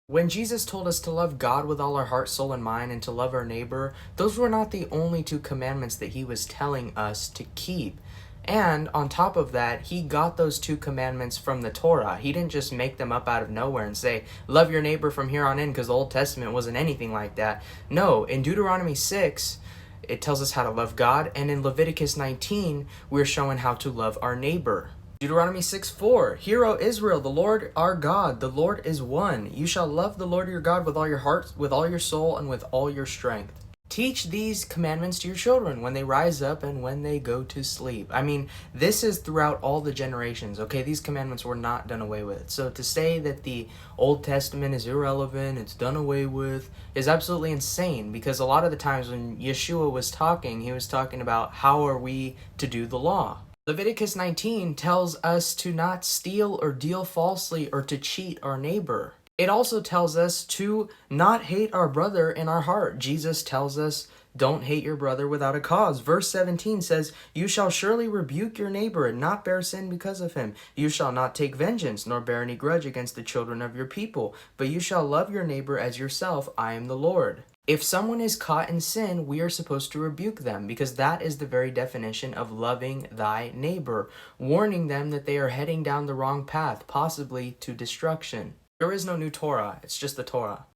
When Jesus told us to love God with all our heart, soul, and mind, and to love our neighbor, those were not the only two commandments that he was telling us to keep. And on top of that, he got those two commandments from the Torah. He didn't just make them up out of nowhere and say, love your neighbor from here on in, because the Old Testament wasn't anything like that. No, in Deuteronomy 6, it tells us how to love God, and in Leviticus 19, we're showing how to love our neighbor. Deuteronomy 6:4, Hear, O Israel, the Lord our God, the Lord is one. You shall love the Lord your God with all your heart, with all your soul, and with all your strength. Teach these commandments to your children when they rise up and when they go to sleep. I mean, this is throughout all the generations, okay? These commandments were not done away with. So to say that the Old Testament is irrelevant, it's done away with, is absolutely insane, because a lot of the times when Yeshua was talking, he was talking about how are we to do the law. Leviticus 19 tells us to not steal or deal falsely or to cheat our neighbor. It also tells us to not hate our brother in our heart. Jesus tells us, don't hate your brother without a cause. Verse 17 says, You shall surely rebuke your neighbor and not bear sin because of him. You shall not take vengeance, nor bear any grudge against the children of your people, but you shall love your neighbor as yourself. I am the Lord. If someone is caught in sin, we are supposed to rebuke them, because that is the very definition of loving thy neighbor, warning them that they are heading down the wrong path, possibly to destruction. There is no new Torah, it's just the Torah.